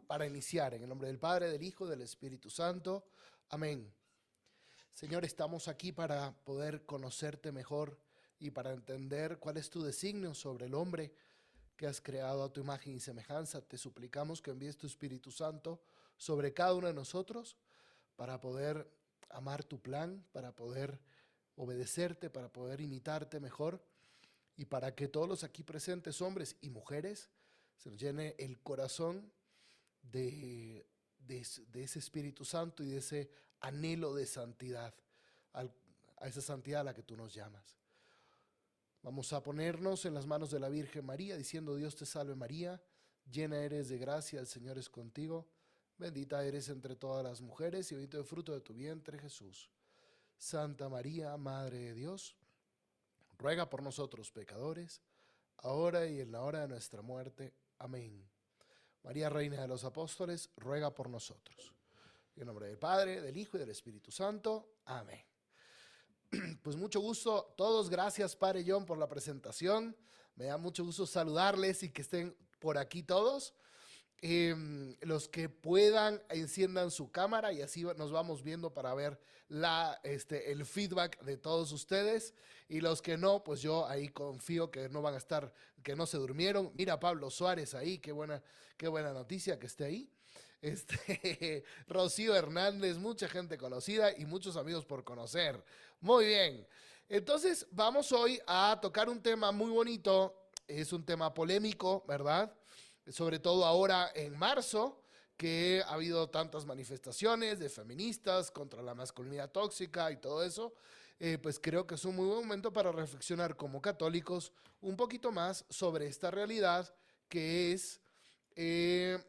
para iniciar. En el nombre del Padre, del Hijo, del Espíritu Santo. Amén. Señor, estamos aquí para poder conocerte mejor y para entender cuál es tu designio sobre el hombre que has creado a tu imagen y semejanza. Te suplicamos que envíes tu Espíritu Santo sobre cada uno de nosotros para poder amar tu plan, para poder obedecerte, para poder imitarte mejor y para que todos los aquí presentes, hombres y mujeres, se nos llene el corazón de ese Espíritu Santo y de ese anhelo de santidad, a esa santidad a la que tú nos llamas. Vamos a ponernos en las manos de la Virgen María, diciendo: Dios te salve María, llena eres de gracia, el Señor es contigo, bendita eres entre todas las mujeres y bendito el fruto de tu vientre, Jesús. Santa María, Madre de Dios, ruega por nosotros pecadores, ahora y en la hora de nuestra muerte. Amén. María, Reina de los Apóstoles, ruega por nosotros. En nombre del Padre, del Hijo y del Espíritu Santo. Amén. Pues mucho gusto todos, gracias Padre John por la presentación. Me da mucho gusto saludarles y que estén por aquí todos. Los que puedan, enciendan su cámara y así nos vamos viendo para ver el feedback de todos ustedes. Y los que no, pues yo ahí confío que no van a estar, que no se durmieron. Mira Pablo Suárez ahí, qué buena noticia que esté ahí. Rocío Hernández, mucha gente conocida y muchos amigos por conocer. Muy bien, entonces vamos hoy a tocar un tema muy bonito. Es un tema polémico, ¿verdad? Sobre todo ahora en marzo, que ha habido tantas manifestaciones de feministas contra la masculinidad tóxica y todo eso. Pues creo que es un muy buen momento para reflexionar como católicos un poquito más sobre esta realidad que es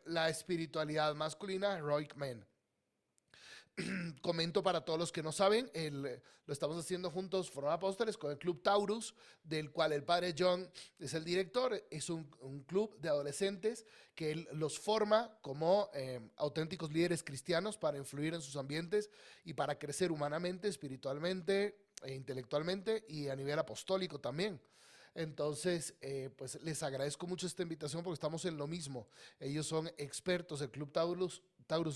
la espiritualidad masculina, Heroic Men. Comento para todos los que no saben, lo estamos haciendo juntos, Forma Apóstoles, con el Club Taurus, del cual el Padre John es el director. Es un club de adolescentes que él los forma como auténticos líderes cristianos para influir en sus ambientes y para crecer humanamente, espiritualmente e intelectualmente y a nivel apostólico también. Entonces, pues les agradezco mucho esta invitación porque estamos en lo mismo. Ellos son expertos, el Club Taurus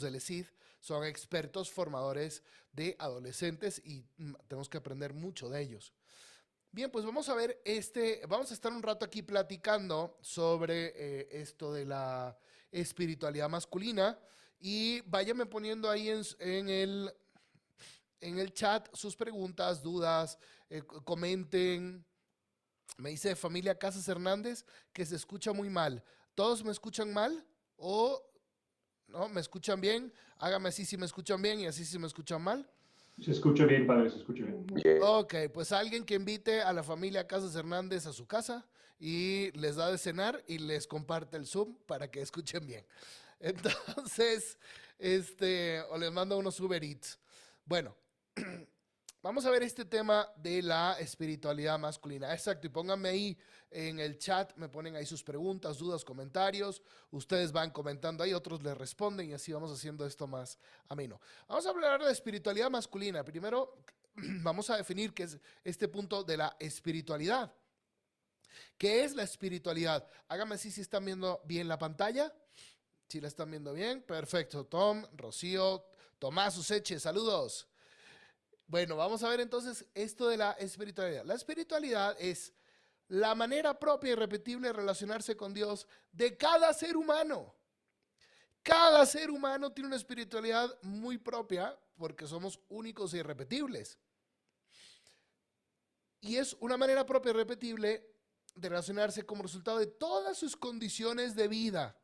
del ESID, son expertos formadores de adolescentes y tenemos que aprender mucho de ellos. Bien, pues vamos a ver, vamos a estar un rato aquí platicando sobre esto de la espiritualidad masculina y váyanme poniendo ahí en el chat sus preguntas, dudas, comenten. Me dice familia Casas Hernández que se escucha muy mal. ¿Todos me escuchan mal? ¿O no? ¿Me escuchan bien? Hágame así si me escuchan bien y así si me escuchan mal. Se escucha bien, padre, se escucha bien. Ok, pues alguien que invite a la familia Casas Hernández a su casa y les da de cenar y les comparte el Zoom para que escuchen bien. Entonces, o les manda unos Uber Eats. Bueno, vamos a ver este tema de la espiritualidad masculina. Exacto, y pónganme ahí en el chat, me ponen ahí sus preguntas, dudas, comentarios. Ustedes van comentando ahí, otros les responden y así vamos haciendo esto más ameno. Vamos a hablar de espiritualidad masculina. Primero, vamos a definir qué es este punto de la espiritualidad. ¿Qué es la espiritualidad? Háganme así si están viendo bien la pantalla. Si la están viendo bien, perfecto. Tom, Rocío, Tomás Useche, saludos. Bueno, vamos a ver entonces esto de la espiritualidad. La espiritualidad es la manera propia y repetible de relacionarse con Dios de cada ser humano. Cada ser humano tiene una espiritualidad muy propia porque somos únicos e irrepetibles. Y es una manera propia y repetible de relacionarse como resultado de todas sus condiciones de vida.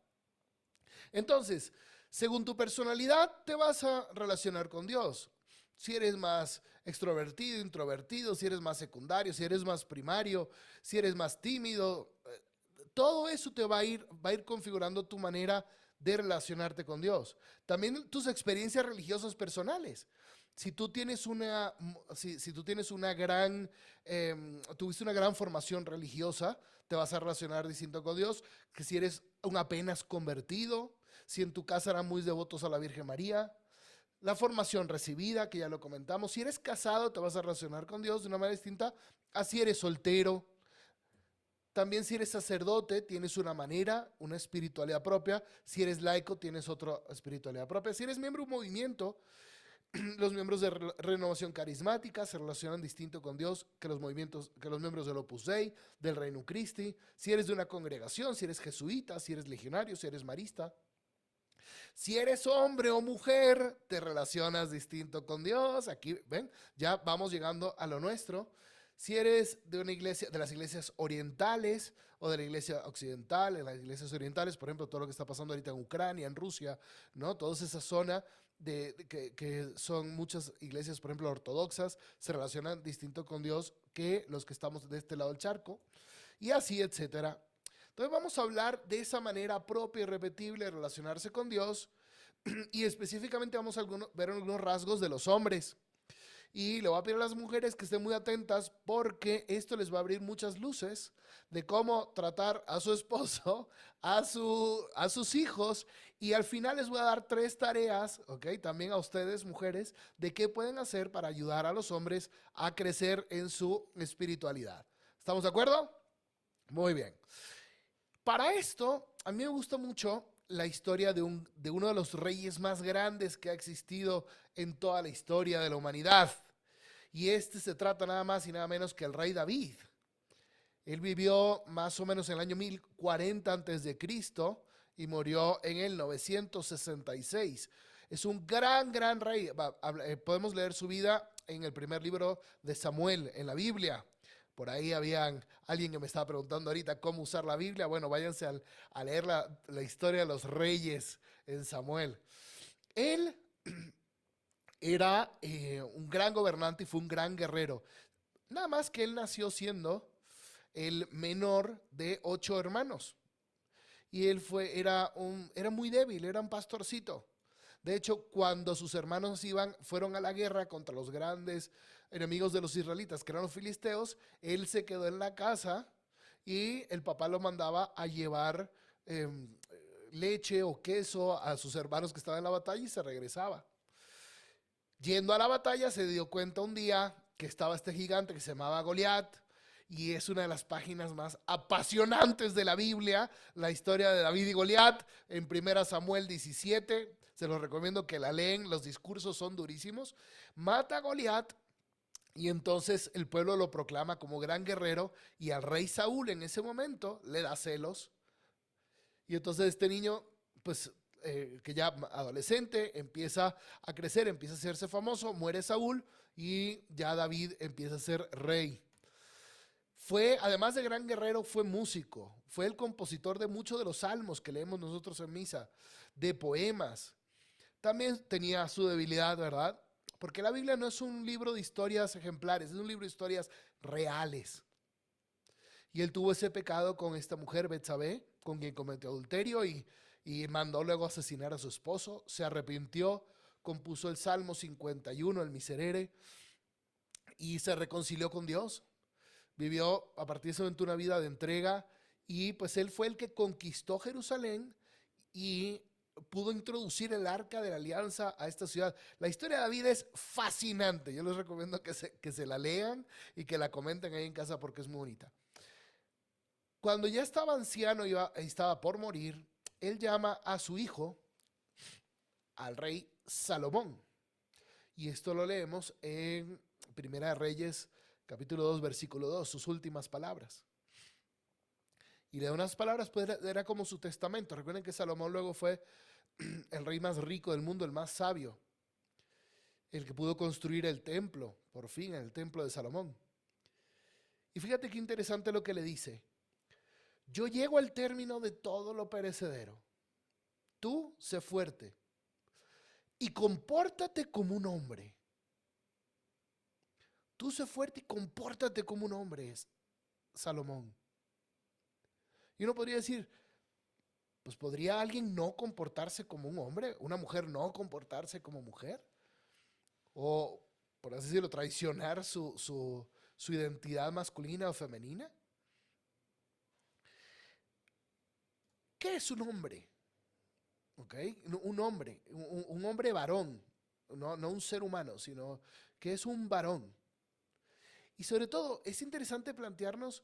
Entonces, según tu personalidad, te vas a relacionar con Dios. Si eres más extrovertido, introvertido, si eres más secundario, si eres más primario, si eres más tímido, todo eso te va a ir configurando tu manera de relacionarte con Dios. También tus experiencias religiosas personales. Si tú tienes tuviste una gran formación religiosa, te vas a relacionar distinto con Dios que si eres un apenas convertido, si en tu casa eran muy devotos a la Virgen María. La formación recibida, que ya lo comentamos. Si eres casado, te vas a relacionar con Dios de una manera distinta a si eres soltero. También si eres sacerdote, tienes una manera, una espiritualidad propia. Si eres laico, tienes otra espiritualidad propia. Si eres miembro de un movimiento, los miembros de renovación carismática se relacionan distinto con Dios que los miembros del Opus Dei, del Reino Christi. Si eres de una congregación, si eres jesuita, si eres legionario, si eres marista. Si eres hombre o mujer, te relacionas distinto con Dios. Aquí, ven, ya vamos llegando a lo nuestro. Si eres de una iglesia, de las iglesias orientales o de la iglesia occidental, en las iglesias orientales, por ejemplo, todo lo que está pasando ahorita en Ucrania, en Rusia, ¿no? Toda esa zona que son muchas iglesias, por ejemplo, ortodoxas, se relacionan distinto con Dios que los que estamos de este lado del charco, y así, etcétera. Entonces vamos a hablar de esa manera propia y repetible de relacionarse con Dios, y específicamente vamos a ver algunos rasgos de los hombres. Y le voy a pedir a las mujeres que estén muy atentas porque esto les va a abrir muchas luces de cómo tratar a su esposo, a sus hijos, y al final les voy a dar 3 tareas, ¿ok? También a ustedes, mujeres, de qué pueden hacer para ayudar a los hombres a crecer en su espiritualidad. ¿Estamos de acuerdo? Muy bien. Para esto, a mí me gusta mucho la historia de uno de los reyes más grandes que ha existido en toda la historia de la humanidad. Y se trata nada más y nada menos que el rey David. Él vivió más o menos en el año 1040 antes de Cristo y murió en el 966. Es un gran rey. Podemos leer su vida en el primer libro de Samuel en la Biblia. Por ahí había alguien que me estaba preguntando ahorita cómo usar la Biblia. Bueno, váyanse a leer la historia de los reyes en Samuel. Él era un gran gobernante y fue un gran guerrero. Nada más que él nació siendo el menor de 8 hermanos. Y él era muy débil, era un pastorcito. De hecho, cuando sus hermanos fueron a la guerra contra los grandes enemigos de los israelitas, que eran los filisteos, él se quedó en la casa y el papá lo mandaba a llevar leche o queso a sus hermanos que estaban en la batalla y se regresaba. Yendo a la batalla se dio cuenta un día que estaba este gigante que se llamaba Goliat, y es una de las páginas más apasionantes de la Biblia, la historia de David y Goliat en 1 Samuel 17. Se los recomiendo que la leen, los discursos son durísimos. Mata a Goliat y entonces el pueblo lo proclama como gran guerrero, y al rey Saúl en ese momento le da celos. Y entonces este niño, pues que ya adolescente, empieza a crecer, empieza a hacerse famoso, muere Saúl y ya David empieza a ser rey. Además de gran guerrero, fue músico, fue el compositor de muchos de los salmos que leemos nosotros en misa, de poemas. También tenía su debilidad, ¿verdad? Porque la Biblia no es un libro de historias ejemplares, es un libro de historias reales. Y él tuvo ese pecado con esta mujer, Betsabé, con quien cometió adulterio y mandó luego asesinar a su esposo. Se arrepintió, compuso el Salmo 51, el Miserere, y se reconcilió con Dios. Vivió a partir de ese momento una vida de entrega, y pues él fue el que conquistó Jerusalén y pudo introducir el arca de la alianza a esta ciudad. La historia de David es fascinante. Yo les recomiendo que se la lean y que la comenten ahí en casa porque es muy bonita. Cuando ya estaba anciano y estaba por morir, él llama a su hijo, al rey Salomón. Y esto lo leemos en Primera de Reyes, capítulo 2, versículo 2, sus últimas palabras. Y de unas palabras, pues era como su testamento. Recuerden que Salomón luego fue el rey más rico del mundo, el más sabio, el que pudo construir el templo, por fin, el templo de Salomón. Y fíjate qué interesante lo que le dice. Yo llego al término de todo lo perecedero. Tú sé fuerte y compórtate como un hombre. Tú sé fuerte y compórtate como un hombre, Salomón. Y uno podría decir, pues ¿podría alguien no comportarse como un hombre? ¿Una mujer no comportarse como mujer? O, por así decirlo, traicionar su identidad masculina o femenina. ¿Qué es un hombre? ¿Okay? Un hombre, un hombre varón, no un ser humano, sino que es un varón. Y sobre todo, es interesante plantearnos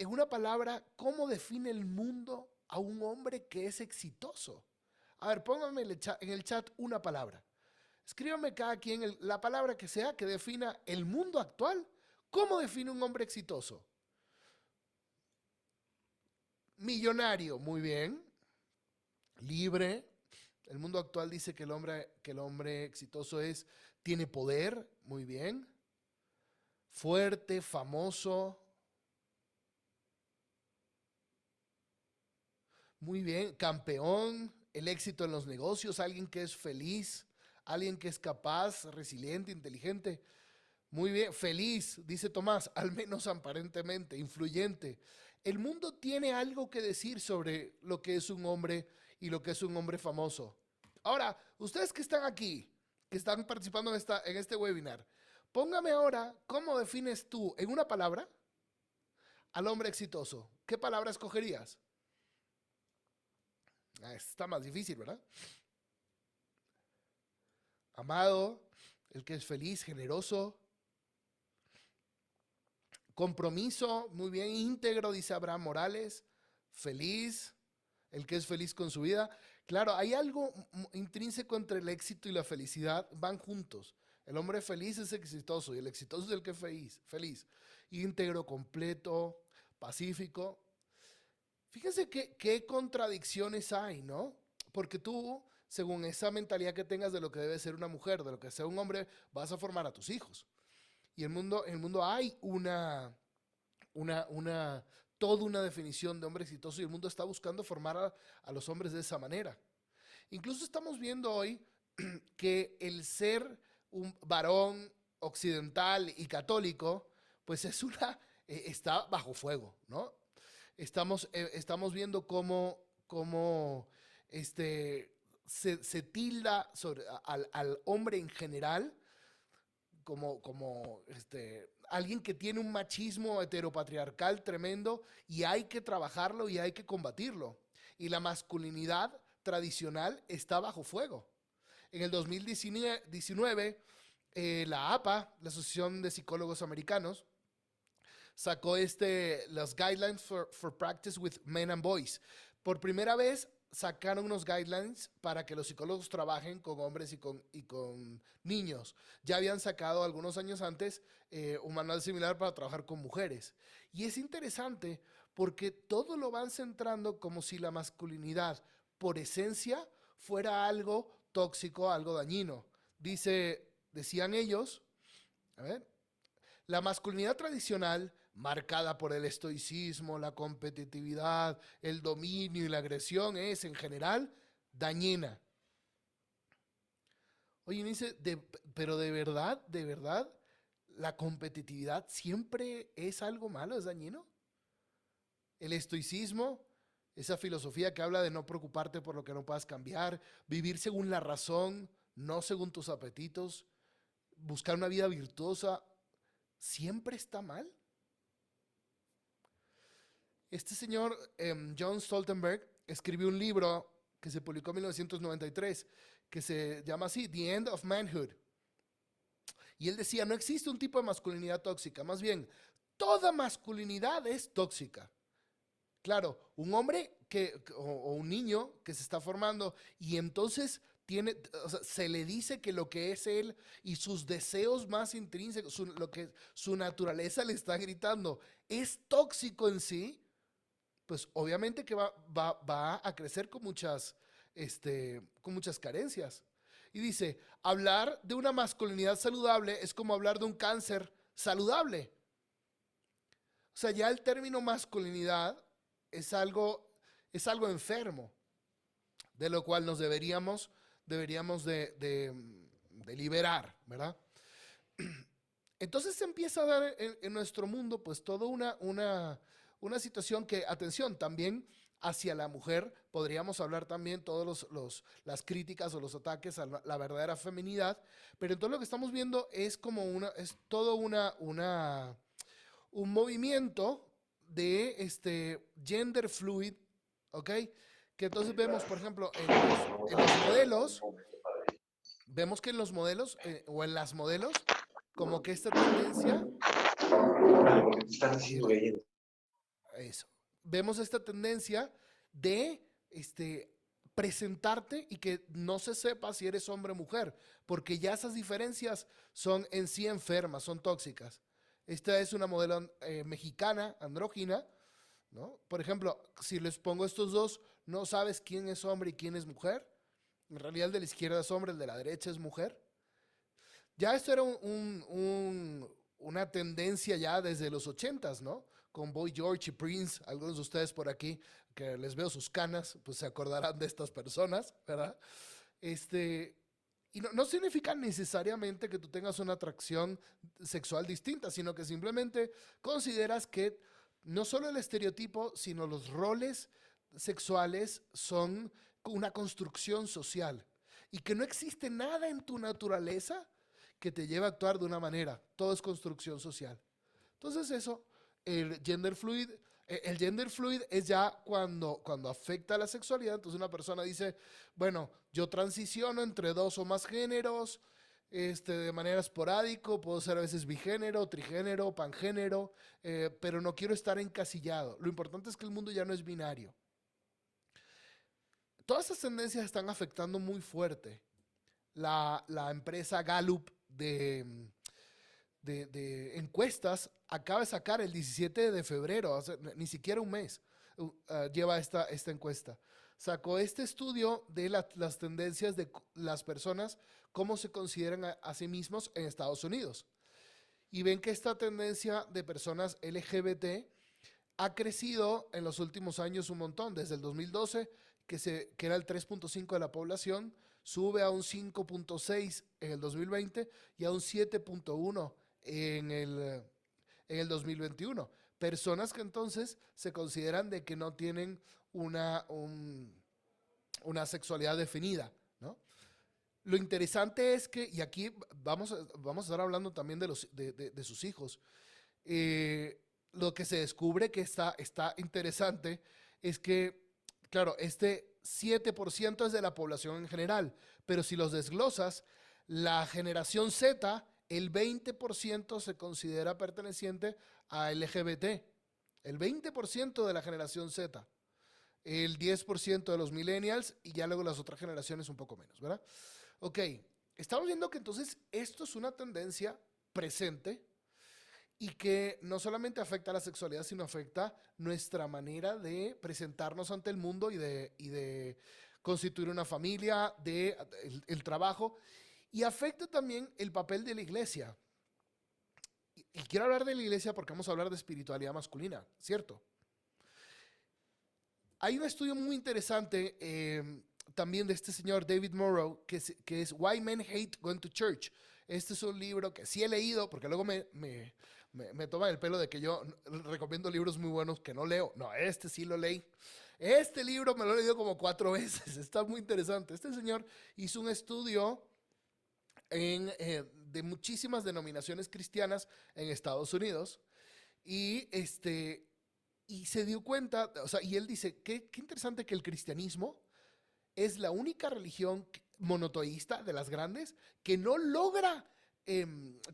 en una palabra, ¿cómo define el mundo a un hombre que es exitoso? A ver, pónganme en el chat una palabra. Escríbame cada quien la palabra que sea que defina el mundo actual. ¿Cómo define un hombre exitoso? Millonario, muy bien. Libre. El mundo actual dice que el hombre exitoso tiene poder, muy bien. Fuerte, famoso. Muy bien, campeón, el éxito en los negocios, alguien que es feliz, alguien que es capaz, resiliente, inteligente. Muy bien, feliz, dice Tomás, al menos aparentemente, influyente. El mundo tiene algo que decir sobre lo que es un hombre y lo que es un hombre famoso. Ahora, ustedes que están aquí, que están participando en este webinar, póngame ahora cómo defines tú en una palabra al hombre exitoso. ¿Qué palabra escogerías? Está más difícil, ¿verdad? Amado, el que es feliz, generoso. Compromiso, muy bien, íntegro, dice Abraham Morales. Feliz, el que es feliz con su vida. Claro, hay algo intrínseco entre el éxito y la felicidad, van juntos. El hombre feliz es exitoso y el exitoso es el que es feliz. Íntegro, completo, pacífico. Fíjense qué contradicciones hay, ¿no? Porque tú, según esa mentalidad que tengas de lo que debe ser una mujer, de lo que sea un hombre, vas a formar a tus hijos. Y en el mundo hay toda una definición de hombre exitoso y el mundo está buscando formar a los hombres de esa manera. Incluso estamos viendo hoy que el ser un varón occidental y católico, pues está bajo fuego, ¿no? Estamos viendo cómo se tilda al hombre en general como alguien que tiene un machismo heteropatriarcal tremendo y hay que trabajarlo y hay que combatirlo. Y la masculinidad tradicional está bajo fuego. En el 2019, la APA, la Asociación de Psicólogos Americanos, sacó los Guidelines for Practice with Men and Boys. Por primera vez sacaron unos guidelines para que los psicólogos trabajen con hombres y con niños. Ya habían sacado algunos años antes un manual similar para trabajar con mujeres. Y es interesante porque todo lo van centrando como si la masculinidad, por esencia, fuera algo tóxico, algo dañino. Decían ellos, a ver, la masculinidad tradicional, marcada por el estoicismo, la competitividad, el dominio y la agresión, es en general dañina. Oye, me dice, pero de verdad, la competitividad siempre es algo malo, es dañino. El estoicismo, esa filosofía que habla de no preocuparte por lo que no puedas cambiar, vivir según la razón, no según tus apetitos, buscar una vida virtuosa, ¿siempre está mal? Este señor, John Stoltenberg, escribió un libro que se publicó en 1993, que se llama así, The End of Manhood. Y él decía, no existe un tipo de masculinidad tóxica, más bien, toda masculinidad es tóxica. Claro, un hombre o un niño que se está formando y entonces se le dice que lo que es él y sus deseos más intrínsecos, lo que su naturaleza le está gritando, es tóxico en sí, pues obviamente que va a crecer con muchas carencias. Y dice, hablar de una masculinidad saludable es como hablar de un cáncer saludable. O sea, ya el término masculinidad es algo enfermo, de lo cual nos deberíamos de liberar, ¿verdad? Entonces se empieza a dar en nuestro mundo pues toda una situación que, atención, también hacia la mujer, podríamos hablar también todas las críticas o los ataques a la verdadera feminidad, pero entonces lo que estamos viendo es todo un movimiento de gender fluid, ¿ok? Que entonces vemos, por ejemplo, en los modelos, vemos que en los modelos o en las modelos, como que esta tendencia, Porque te están haciendo leyenda. Eso. Vemos esta tendencia de presentarte y que no se sepa si eres hombre o mujer, porque ya esas diferencias son en sí enfermas, son tóxicas. Esta es una modelo mexicana, andrógina, ¿no? Por ejemplo, si les pongo estos dos, no sabes quién es hombre y quién es mujer. En realidad el de la izquierda es hombre, el de la derecha es mujer. Ya esto era una tendencia ya desde los 80s, ¿no? Con Boy George y Prince, algunos de ustedes por aquí, que les veo sus canas, pues se acordarán de estas personas, ¿verdad? Y no significa necesariamente que tú tengas una atracción sexual distinta, sino que simplemente consideras que no solo el estereotipo, sino los roles sexuales son una construcción social y que no existe nada en tu naturaleza que te lleve a actuar de una manera. Todo es construcción social. Entonces eso, el gender fluid, el gender fluid es ya cuando afecta a la sexualidad. Entonces una persona dice, bueno, yo transiciono entre dos o más géneros, de manera esporádica, puedo ser a veces bigénero, trigénero, pangénero, pero no quiero estar encasillado. Lo importante es que el mundo ya no es binario. Todas estas tendencias están afectando muy fuerte. La empresa Gallup de encuestas acaba de sacar el 17 de febrero, ni siquiera un mes lleva esta encuesta. Sacó este estudio de las tendencias de las personas, cómo se consideran a sí mismos en Estados Unidos. Y ven que esta tendencia de personas LGBT ha crecido en los últimos años un montón. Desde el 2012, que era el 3.5 de la población, sube a un 5.6 en el 2020 y a un 7.1 en el 2021. Personas que entonces se consideran de que no tienen una sexualidad definida, ¿no? Lo interesante es que, y aquí vamos a estar hablando también de sus hijos, lo que se descubre que está interesante es que, claro, 7% es de la población en general, pero si los desglosas, la generación Z, el 20% se considera perteneciente a LGBT, el 20% de la generación Z, el 10% de los millennials y ya luego las otras generaciones un poco menos, ¿verdad? Ok, estamos viendo que entonces esto es una tendencia presente y que no solamente afecta a la sexualidad, sino afecta nuestra manera de presentarnos ante el mundo y de constituir una familia, el trabajo, y afecta también el papel de la iglesia. Y quiero hablar de la iglesia porque vamos a hablar de espiritualidad masculina, ¿cierto? Hay un estudio muy interesante también de este señor David Morrow, que es Why Men Hate Going to Church. Este es un libro que sí he leído, porque luego me toman el pelo de que yo recomiendo libros muy buenos que no leo. No, este sí lo leí. Este libro me lo he leído como 4 veces. Está muy interesante. Este señor hizo un estudio de muchísimas denominaciones cristianas en Estados Unidos y se dio cuenta, o sea, y él dice, qué interesante que el cristianismo es la única religión monoteísta de las grandes que no logra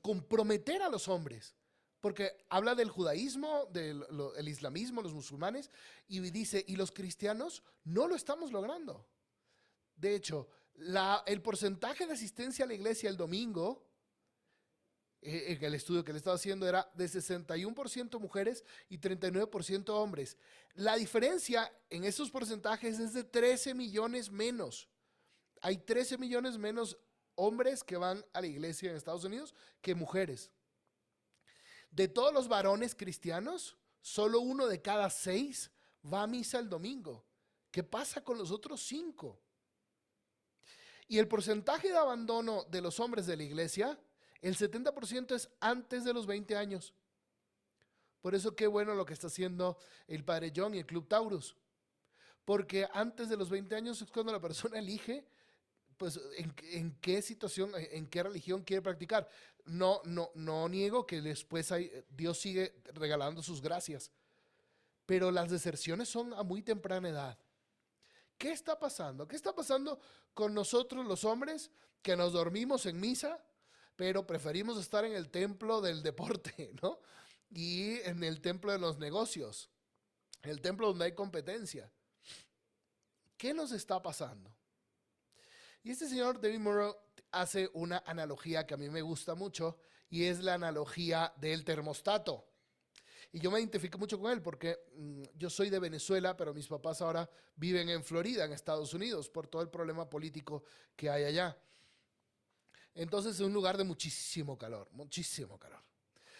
comprometer a los hombres. Porque habla del judaísmo, el islamismo, los musulmanes, y dice, y los cristianos no lo estamos logrando. De hecho, el porcentaje de asistencia a la iglesia el domingo, en el estudio que le estaba haciendo, era de 61% mujeres y 39% hombres. La diferencia en esos porcentajes es de 13 millones menos. Hay 13 millones menos hombres que van a la iglesia en Estados Unidos que mujeres. De todos los varones cristianos, solo 1 de cada 6 va a misa el domingo. ¿Qué pasa con los otros 5? Y el porcentaje de abandono de los hombres de la iglesia, el 70% es antes de los 20 años. Por eso qué bueno lo que está haciendo el Padre John y el Club Taurus. Porque antes de los 20 años es cuando la persona elige, pues, en qué situación, en qué religión quiere practicar. No niego que después Dios sigue regalando sus gracias. Pero las deserciones son a muy temprana edad. ¿Qué está pasando? ¿Qué está pasando con nosotros los hombres que nos dormimos en misa, pero preferimos estar en el templo del deporte, ¿no? Y en el templo de los negocios. en el templo donde hay competencia. ¿Qué nos está pasando? Y este señor David Murrow hace una analogía que a mí me gusta mucho, y es la analogía del termostato. Y yo me identifico mucho con él porque yo soy de Venezuela, pero mis papás ahora viven en Florida, en Estados Unidos, por todo el problema político que hay allá. Entonces es un lugar de muchísimo calor, muchísimo calor.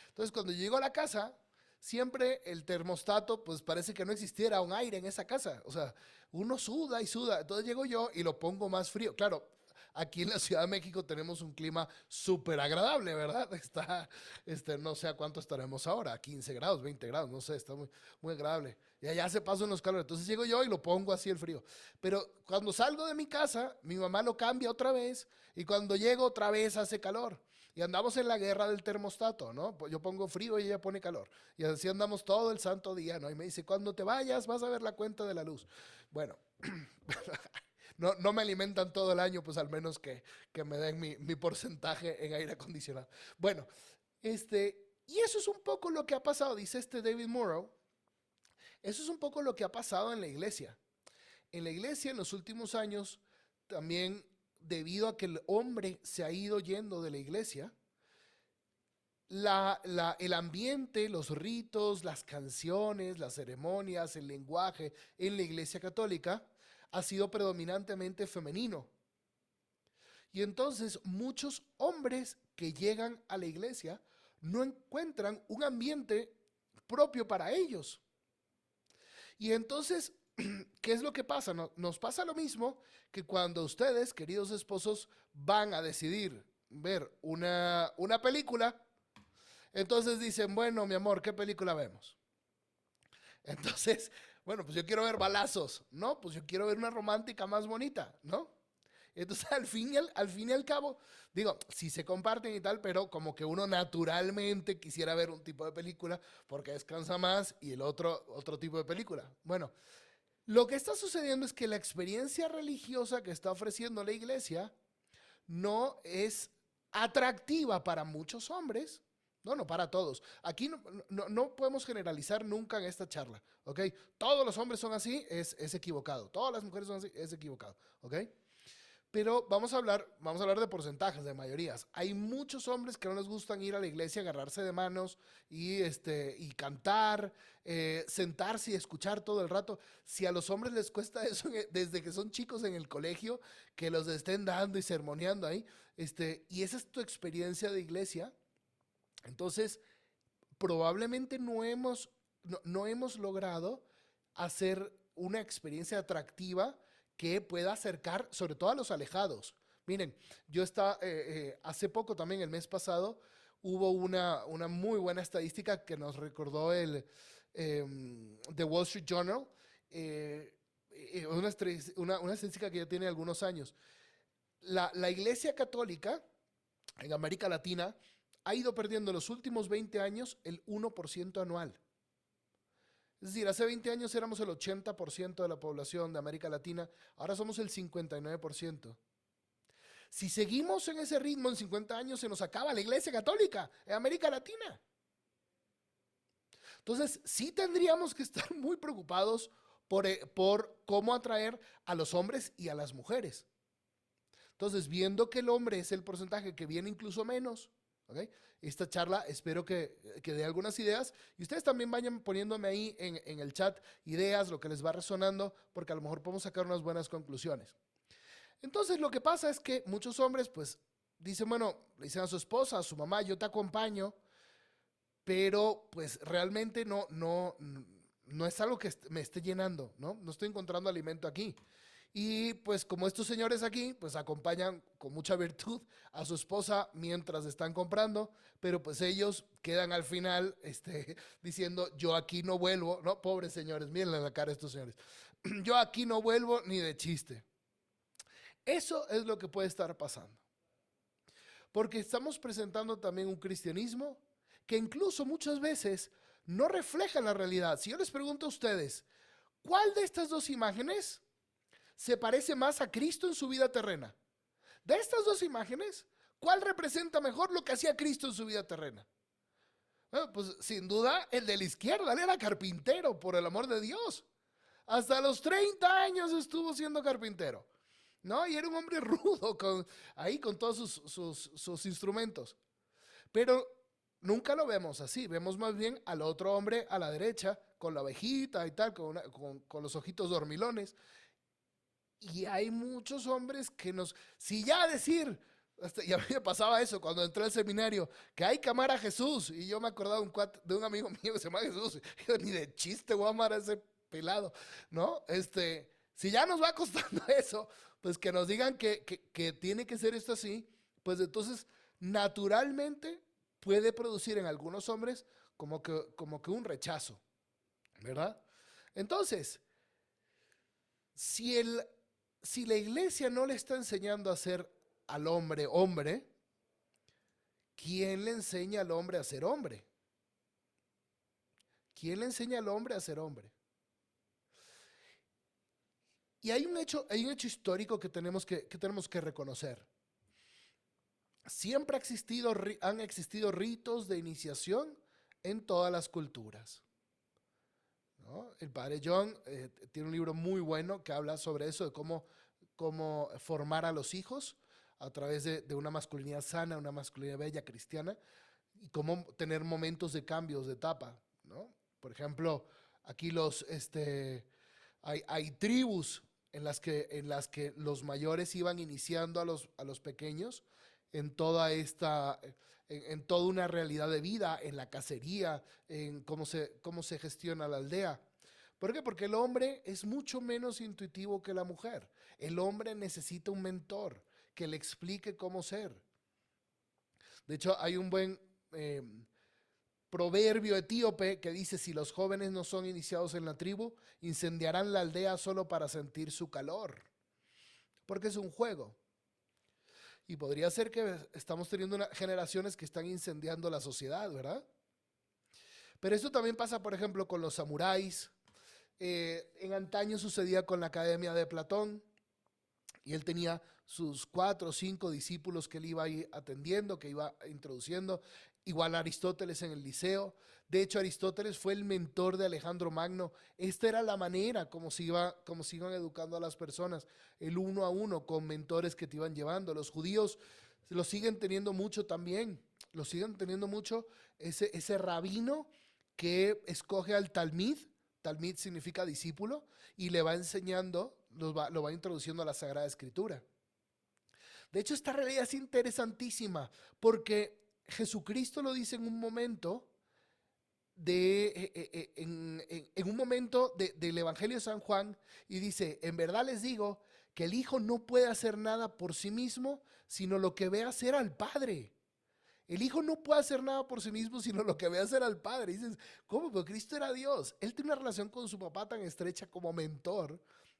Entonces cuando llego a la casa, siempre el termostato, pues parece que no existiera un aire en esa casa. O sea, uno suda y suda. Entonces llego yo y lo pongo más frío. Claro, aquí en la Ciudad de México tenemos un clima súper agradable, ¿verdad? No sé a cuánto estaremos ahora, 15 grados, 20 grados, no sé, está muy, muy agradable. Y allá se pasan los calores. Entonces llego yo y lo pongo así el frío. Pero cuando salgo de mi casa, mi mamá lo cambia otra vez y cuando llego otra vez hace calor. Y andamos en la guerra del termostato, ¿no? Yo pongo frío y ella pone calor. Y así andamos todo el santo día, ¿no? Y me dice, cuando te vayas vas a ver la cuenta de la luz. Bueno, no me alimentan todo el año, pues al menos que me den mi porcentaje en aire acondicionado. Bueno, y eso es un poco lo que ha pasado, dice David Murrow. Eso es un poco lo que ha pasado en la iglesia. En la iglesia en los últimos años, también debido a que el hombre se ha ido yendo de la iglesia, el ambiente, los ritos, las canciones, las ceremonias, el lenguaje en la iglesia católica ha sido predominantemente femenino. Y entonces muchos hombres que llegan a la iglesia no encuentran un ambiente propio para ellos. Y entonces, ¿qué es lo que pasa? Nos pasa lo mismo que cuando ustedes, queridos esposos, van a decidir ver una película. Entonces dicen, bueno, mi amor, ¿qué película vemos? Entonces, bueno, pues yo quiero ver balazos, ¿no? Pues yo quiero ver una romántica más bonita, ¿no? Entonces, al fin y al cabo, digo, sí se comparten y tal, pero como que uno naturalmente quisiera ver un tipo de película porque descansa más y el otro tipo de película. Bueno, lo que está sucediendo es que la experiencia religiosa que está ofreciendo la iglesia no es atractiva para muchos hombres. No para todos. Aquí no podemos generalizar nunca en esta charla, ¿ok? Todos los hombres son así, es equivocado. Todas las mujeres son así, es equivocado, ¿ok? Pero vamos a hablar de porcentajes, de mayorías. Hay muchos hombres que no les gustan ir a la iglesia, agarrarse de manos y cantar, sentarse y escuchar todo el rato. Si a los hombres les cuesta eso desde que son chicos en el colegio, que los estén dando y sermoneando ahí, y esa es tu experiencia de iglesia, entonces probablemente no hemos logrado hacer una experiencia atractiva que pueda acercar sobre todo a los alejados. Miren, yo estaba, hace poco también, el mes pasado, hubo una muy buena estadística que nos recordó The Wall Street Journal, una estadística que ya tiene algunos años. La Iglesia Católica en América Latina ha ido perdiendo en los últimos 20 años el 1% anual. Es decir, hace 20 años éramos el 80% de la población de América Latina, ahora somos el 59%. Si seguimos en ese ritmo, en 50 años se nos acaba la Iglesia Católica en América Latina. Entonces, sí tendríamos que estar muy preocupados por cómo atraer a los hombres y a las mujeres. Entonces, viendo que el hombre es el porcentaje que viene incluso menos, ¿okay? Esta charla espero que dé algunas ideas y ustedes también vayan poniéndome ahí en el chat ideas, lo que les va resonando, porque a lo mejor podemos sacar unas buenas conclusiones. Entonces lo que pasa es que muchos hombres pues dicen, bueno, le dicen a su esposa, a su mamá, yo te acompaño, pero pues realmente no es algo que me esté llenando, ¿no? No estoy encontrando alimento aquí. Y pues como estos señores aquí, pues acompañan con mucha virtud a su esposa mientras están comprando, pero pues ellos quedan al final diciendo, yo aquí no vuelvo, ¿no? Pobres señores, miren la cara de estos señores. Yo aquí no vuelvo ni de chiste. Eso es lo que puede estar pasando. Porque estamos presentando también un cristianismo que incluso muchas veces no refleja la realidad. Si yo les pregunto a ustedes, ¿cuál de estas dos imágenes se parece más a Cristo en su vida terrena? De estas dos imágenes, ¿cuál representa mejor lo que hacía Cristo en su vida terrena? Bueno, pues sin duda el de la izquierda, él era carpintero, por el amor de Dios. Hasta los 30 años estuvo siendo carpintero, ¿no? Y era un hombre rudo, ahí con todos sus instrumentos. Pero nunca lo vemos así, vemos más bien al otro hombre a la derecha, con la ovejita y tal, con los ojitos dormilones. Y hay muchos hombres que si ya decir, y a mí me pasaba eso cuando entré al seminario, que hay que amar a Jesús, y yo me acordaba de un amigo mío que se llama Jesús, y yo ni de chiste voy a amar a ese pelado, ¿no? Si ya nos va costando eso, pues que nos digan que tiene que ser esto así, pues entonces naturalmente puede producir en algunos hombres como que un rechazo, ¿verdad? Entonces, si si la iglesia no le está enseñando a ser al hombre hombre, ¿quién le enseña al hombre a ser hombre? ¿Quién le enseña al hombre a ser hombre? Y hay un hecho histórico que tenemos que reconocer. Siempre han existido ritos de iniciación en todas las culturas, ¿no? El padre John tiene un libro muy bueno que habla sobre eso, de cómo formar a los hijos a través de una masculinidad sana, una masculinidad bella, cristiana, y cómo tener momentos de cambios de etapa, ¿no? Por ejemplo, aquí hay tribus en las que los mayores iban iniciando a los pequeños en en toda una realidad de vida, en la cacería, en cómo se gestiona la aldea. ¿Por qué? Porque el hombre es mucho menos intuitivo que la mujer. El hombre necesita un mentor que le explique cómo ser. De hecho, hay un buen proverbio etíope que dice: si los jóvenes no son iniciados en la tribu, incendiarán la aldea solo para sentir su calor. Porque es un juego. Y podría ser que estamos teniendo generaciones que están incendiando la sociedad, ¿verdad? Pero esto también pasa, por ejemplo, con los samuráis. En antaño sucedía con la Academia de Platón, y él tenía sus 4 o 5 discípulos que él iba atendiendo, que iba introduciendo. Igual Aristóteles en el Liceo. De hecho, Aristóteles fue el mentor de Alejandro Magno. Esta era la manera como se iban educando a las personas, el uno a uno, con mentores que te iban llevando. Los judíos lo siguen teniendo mucho también. Lo siguen teniendo mucho ese rabino que escoge al talmid. Talmid significa discípulo, y le va enseñando, lo va introduciendo a la Sagrada Escritura. De hecho, esta realidad es interesantísima porque Jesucristo lo dice en un momento en un momento del Evangelio de San Juan, y dice: en verdad les digo que el Hijo no puede hacer nada por sí mismo, sino lo que ve hacer al Padre. El Hijo no puede hacer nada por sí mismo, sino lo que ve hacer al Padre. Y dices: ¿cómo? Pero Cristo era Dios. Él tiene una relación con su papá tan estrecha como mentor.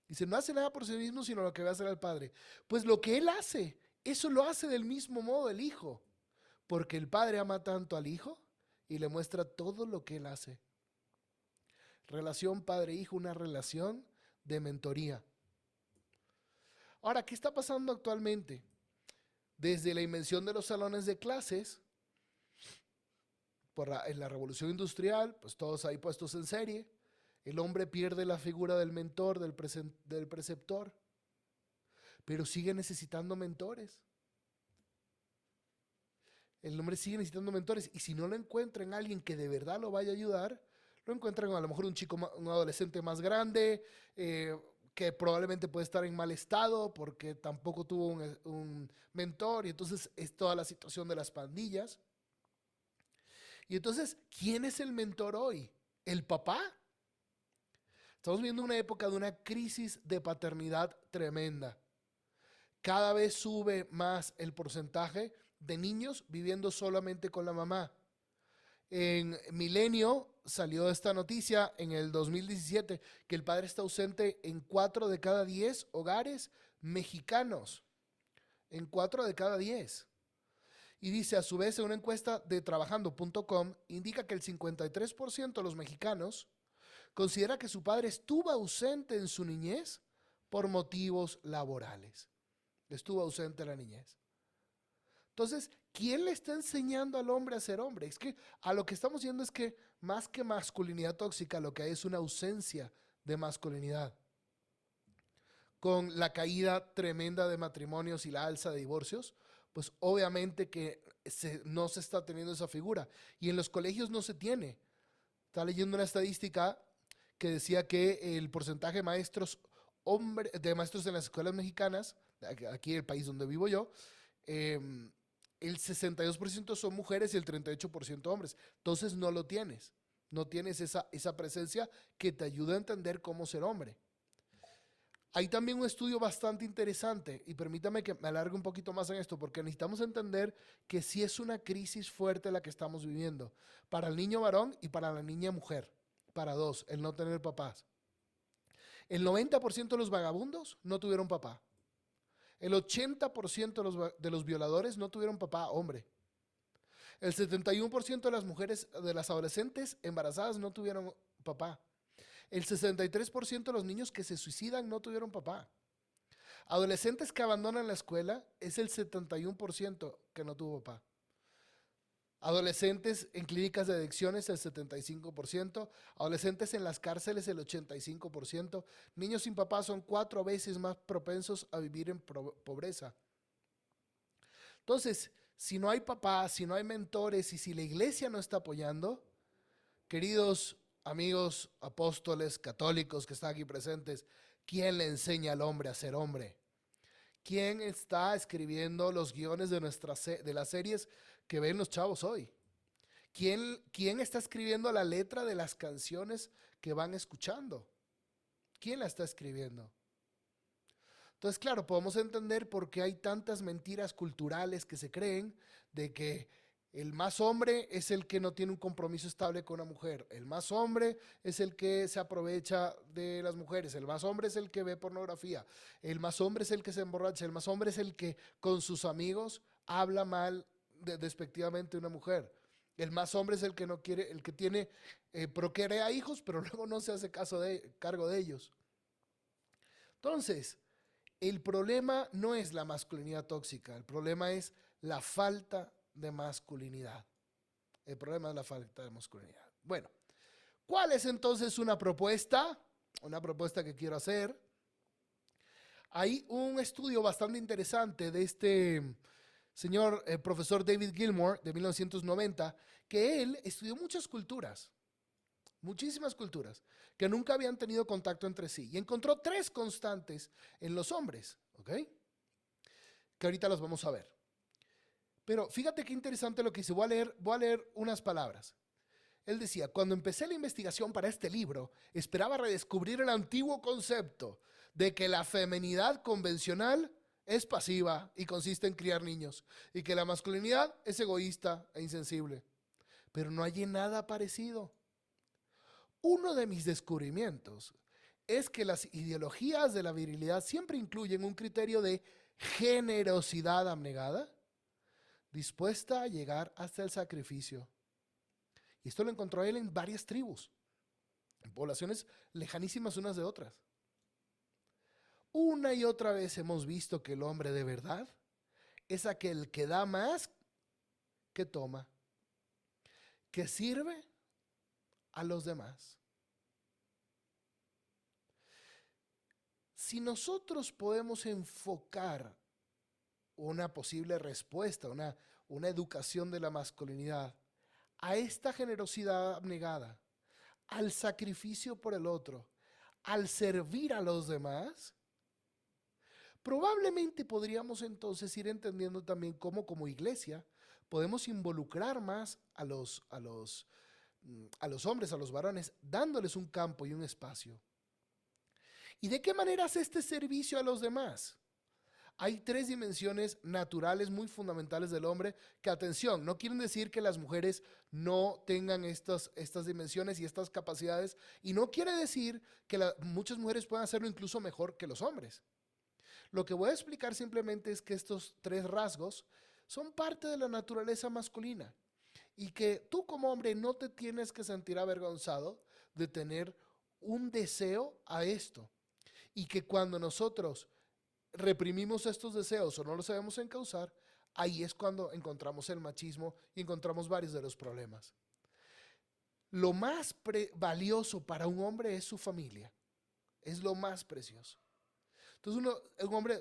Dice: no hace nada por sí mismo, sino lo que ve hacer al Padre. Pues lo que Él hace, eso lo hace del mismo modo el Hijo. Porque el Padre ama tanto al Hijo y le muestra todo lo que Él hace. Relación padre-hijo, una relación de mentoría. Ahora, ¿qué está pasando actualmente? Desde la invención de los salones de clases, en la revolución industrial, pues todos ahí puestos en serie, el hombre pierde la figura del mentor, del preceptor, pero sigue necesitando mentores. El hombre sigue necesitando mentores, y si no lo encuentra en alguien que de verdad lo vaya a ayudar, lo encuentran a lo mejor un adolescente más grande, que probablemente puede estar en mal estado porque tampoco tuvo un mentor, y entonces es toda la situación de las pandillas. Y entonces, ¿quién es el mentor hoy? ¿El papá? Estamos viendo una época de una crisis de paternidad tremenda. Cada vez sube más el porcentaje de niños viviendo solamente con la mamá. En Milenio salió esta noticia en el 2017, que el padre está ausente en 4 de cada 10 hogares mexicanos. En 4 de cada 10. Y dice, a su vez, en una encuesta de trabajando.com, indica que el 53% de los mexicanos considera que su padre estuvo ausente en su niñez por motivos laborales. Estuvo ausente en la niñez. Entonces, ¿quién le está enseñando al hombre a ser hombre? Es que a lo que estamos viendo es que más que masculinidad tóxica, lo que hay es una ausencia de masculinidad. Con la caída tremenda de matrimonios y la alza de divorcios, pues obviamente que no se está teniendo esa figura. Y en los colegios no se tiene. Estaba leyendo una estadística que decía que el porcentaje de maestros en las escuelas mexicanas, aquí el país donde vivo yo, el 62% son mujeres y el 38% hombres. Entonces no lo tienes. No tienes esa presencia que te ayuda a entender cómo ser hombre. Hay también un estudio bastante interesante, y permítame que me alargue un poquito más en esto, porque necesitamos entender que sí es una crisis fuerte la que estamos viviendo, para el niño varón y para la niña mujer, para dos, el no tener papás. El 90% de los vagabundos no tuvieron papá. El 80% de los violadores no tuvieron papá, hombre. El 71% de las mujeres, de las adolescentes embarazadas no tuvieron papá. El 63% de los niños que se suicidan no tuvieron papá. Adolescentes que abandonan la escuela es el 71% que no tuvo papá. Adolescentes en clínicas de adicciones el 75%, adolescentes en las cárceles el 85%, niños sin papá son 4 veces más propensos a vivir en pobreza. Entonces, si no hay papás, si no hay mentores y si la iglesia no está apoyando, queridos amigos apóstoles católicos que están aquí presentes, ¿quién le enseña al hombre a ser hombre? ¿Quién está escribiendo los guiones de las series que ven los chavos hoy? ¿Quién está escribiendo la letra de las canciones que van escuchando? ¿Quién la está escribiendo? Entonces, claro, podemos entender por qué hay tantas mentiras culturales que se creen de que el más hombre es el que no tiene un compromiso estable con una mujer. El más hombre es el que se aprovecha de las mujeres. El más hombre es el que ve pornografía. El más hombre es el que se emborracha. El más hombre es el que con sus amigos habla mal despectivamente de una mujer. El más hombre es el que no quiere, el que tiene, procrea hijos, pero luego no se hace cargo de ellos. Entonces, el problema no es la masculinidad tóxica, el problema es la falta de masculinidad. El problema es la falta de masculinidad. Bueno, ¿cuál es entonces una propuesta? Una propuesta que quiero hacer. Hay un estudio bastante interesante de este señor profesor David Gilmour de 1990, que él estudió muchas culturas, muchísimas culturas, que nunca habían tenido contacto entre sí, y encontró 3 constantes en los hombres, ¿ok? Que ahorita los vamos a ver. Pero fíjate qué interesante lo que dice. Voy a leer unas palabras. Él decía, cuando empecé la investigación para este libro, esperaba redescubrir el antiguo concepto de que la feminidad convencional es pasiva y consiste en criar niños, y que la masculinidad es egoísta e insensible. Pero no hay nada parecido. Uno de mis descubrimientos es que las ideologías de la virilidad siempre incluyen un criterio de generosidad abnegada, dispuesta a llegar hasta el sacrificio. Y esto lo encontró él en varias tribus, en poblaciones lejanísimas unas de otras. Una y otra vez hemos visto que el hombre de verdad es aquel que da más que toma, que sirve a los demás. Si nosotros podemos enfocar una posible respuesta, una educación de la masculinidad a esta generosidad abnegada, al sacrificio por el otro, al servir a los demás, probablemente podríamos entonces ir entendiendo también cómo como iglesia podemos involucrar más a los hombres, a los varones, dándoles un campo y un espacio. ¿Y de qué manera hace este servicio a los demás? Hay 3 dimensiones naturales muy fundamentales del hombre que, atención, no quieren decir que las mujeres no tengan estas dimensiones y estas capacidades, y no quiere decir que muchas mujeres puedan hacerlo incluso mejor que los hombres. Lo que voy a explicar simplemente es que estos 3 rasgos son parte de la naturaleza masculina y que tú como hombre no te tienes que sentir avergonzado de tener un deseo a esto, y que cuando nosotros reprimimos estos deseos o no los sabemos encauzar, ahí es cuando encontramos el machismo y encontramos varios de los problemas. Lo más valioso para un hombre es su familia. Es lo más precioso. Entonces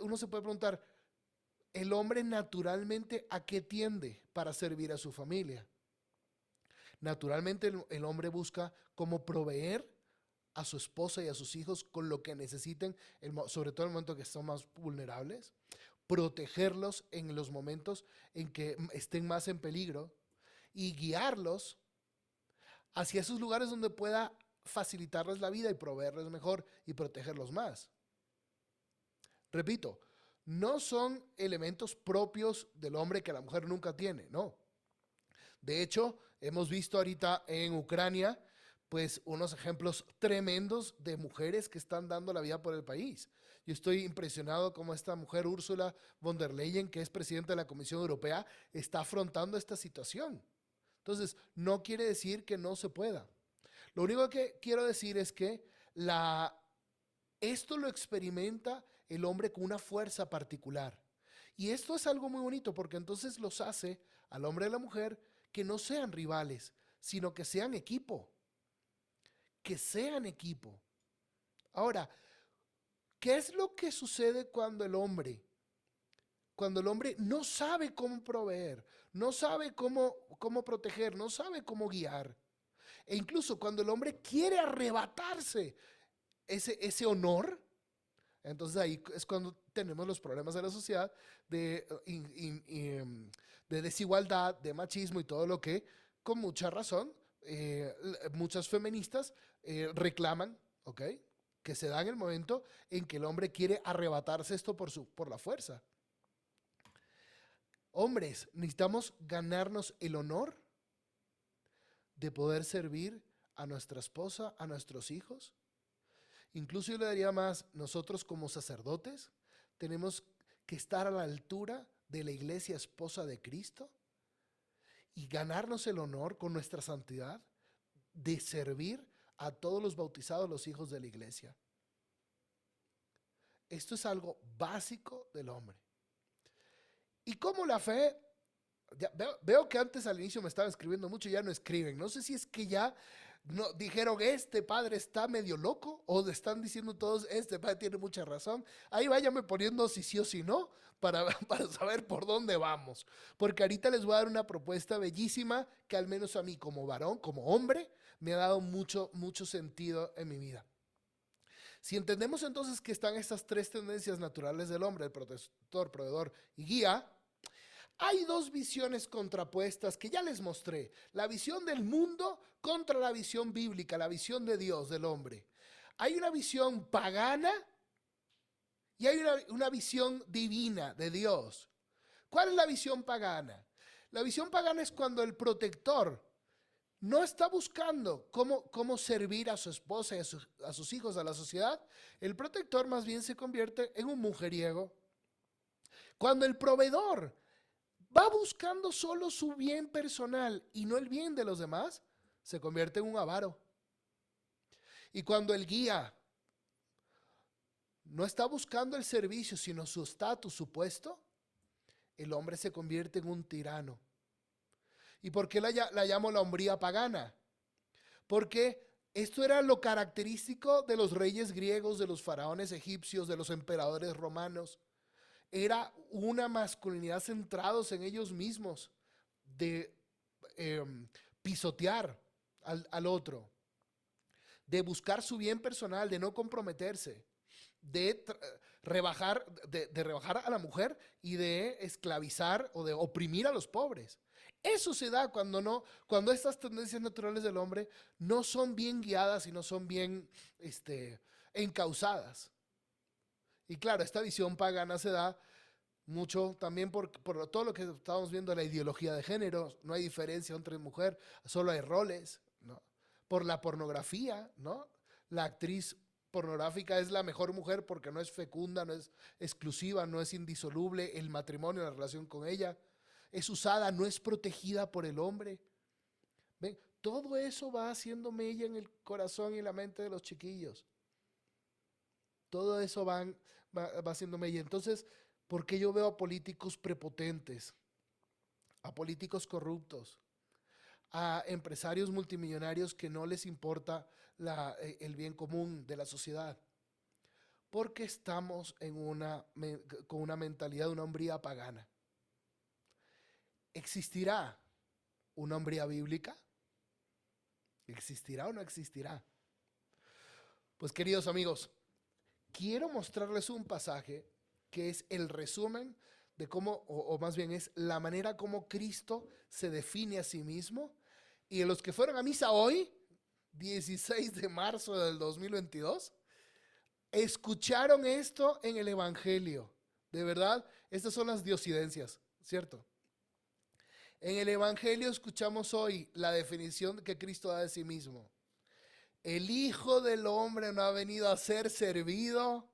uno se puede preguntar, ¿el hombre naturalmente a qué tiende para servir a su familia? Naturalmente el hombre busca cómo proveer a su esposa y a sus hijos con lo que necesiten, sobre todo en el momento que son más vulnerables, protegerlos en los momentos en que estén más en peligro y guiarlos hacia esos lugares donde pueda facilitarles la vida y proveerles mejor y protegerlos más. Repito, no son elementos propios del hombre que la mujer nunca tiene, no. De hecho, hemos visto ahorita en Ucrania, pues unos ejemplos tremendos de mujeres que están dando la vida por el país. Yo estoy impresionado como esta mujer Ursula von der Leyen, que es presidenta de la Comisión Europea, está afrontando esta situación. Entonces, no quiere decir que no se pueda. Lo único que quiero decir es que esto lo experimenta el hombre con una fuerza particular. Y esto es algo muy bonito porque entonces los hace al hombre y a la mujer que no sean rivales, sino que sean equipo. Que sean equipo. Ahora, ¿qué es lo que sucede cuando el hombre no sabe cómo proveer, no sabe cómo proteger, no sabe cómo guiar? E incluso cuando el hombre quiere arrebatarse ese honor, entonces ahí es cuando tenemos los problemas de la sociedad de desigualdad, de machismo y todo lo que, con mucha razón, muchas feministas reclaman, ¿ok? Que se da en el momento en que el hombre quiere arrebatarse esto por la fuerza. Hombres, necesitamos ganarnos el honor de poder servir a nuestra esposa, a nuestros hijos. Incluso yo le daría más, nosotros como sacerdotes tenemos que estar a la altura de la iglesia esposa de Cristo y ganarnos el honor con nuestra santidad de servir a todos los bautizados, los hijos de la iglesia. Esto es algo básico del hombre. Y como la fe, veo que antes al inicio me estaban escribiendo mucho, ya no escriben. No sé si es que ya no, dijeron, este padre está medio loco, o están diciendo todos, este padre tiene mucha razón. Ahí váyame poniendo si sí o si no, para saber por dónde vamos. Porque ahorita les voy a dar una propuesta bellísima que al menos a mí como varón, como hombre, me ha dado mucho sentido en mi vida. Si entendemos entonces que están estas tres tendencias naturales del hombre, el protector, proveedor y guía, hay dos visiones contrapuestas que ya les mostré. La visión del mundo contra la visión bíblica, la visión de Dios, del hombre. Hay una visión pagana y hay una visión divina de Dios. ¿Cuál es la visión pagana? La visión pagana es cuando el protector no está buscando cómo servir a su esposa y a sus hijos, a la sociedad. El protector más bien se convierte en un mujeriego. Cuando el proveedor va buscando solo su bien personal y no el bien de los demás, se convierte en un avaro. Y cuando el guía no está buscando el servicio, sino su estatus, su puesto, el hombre se convierte en un tirano. ¿Y por qué la llamo la hombría pagana? Porque esto era lo característico de los reyes griegos, de los faraones egipcios, de los emperadores romanos. Era una masculinidad centrados en ellos mismos, de pisotear al otro, de buscar su bien personal, de no comprometerse, de rebajar a la mujer y de esclavizar o de oprimir a los pobres. Eso se da cuando estas tendencias naturales del hombre no son bien guiadas y no son bien encausadas. Y claro, esta visión pagana se da mucho también por todo lo que estamos viendo, la ideología de género. No hay diferencia entre mujer, solo hay roles, ¿no? Por la pornografía, ¿no? La actriz pornográfica es la mejor mujer porque no es fecunda, no es exclusiva, no es indisoluble el matrimonio, la relación con ella. Es usada, no es protegida por el hombre. ¿Ven? Todo eso va haciendo mella en el corazón y la mente de los chiquillos. Todo eso va haciendo mella. Entonces, Porque yo veo a políticos prepotentes, a políticos corruptos, a empresarios multimillonarios que no les importa el bien común de la sociedad. Porque estamos con una mentalidad de una hombría pagana. ¿Existirá una hombría bíblica? ¿Existirá o no existirá? Pues queridos amigos, quiero mostrarles un pasaje que es el resumen de cómo, o más bien es la manera como Cristo se define a sí mismo. Y los que fueron a misa hoy, 16 de marzo del 2022, escucharon esto en el Evangelio. De verdad, estas son las diosidencias, ¿cierto? En el Evangelio escuchamos hoy la definición que Cristo da de sí mismo. El Hijo del Hombre no ha venido a ser servido,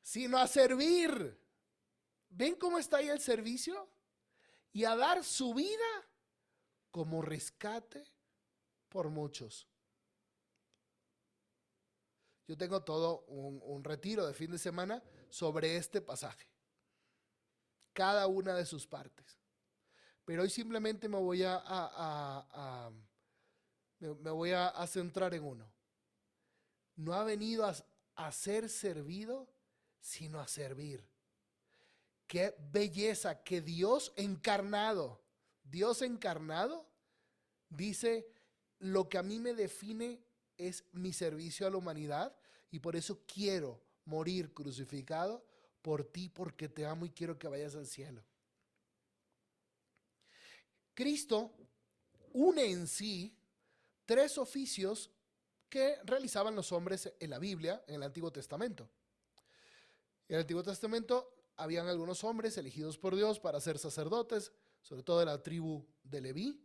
sino a servir. ¿Ven cómo está ahí el servicio? Y a dar su vida como rescate por muchos. Yo tengo todo un retiro de fin de semana sobre este pasaje. Cada una de sus partes. Pero hoy simplemente me voy a centrar en uno. No ha venido a ser servido, sino a servir. Qué belleza que Dios encarnado dice, lo que a mí me define es mi servicio a la humanidad y por eso quiero morir crucificado por ti, porque te amo y quiero que vayas al cielo. Cristo une en sí 3 oficios que realizaban los hombres en la Biblia, en el Antiguo Testamento. En el Antiguo Testamento habían algunos hombres elegidos por Dios para ser sacerdotes, sobre todo de la tribu de Leví.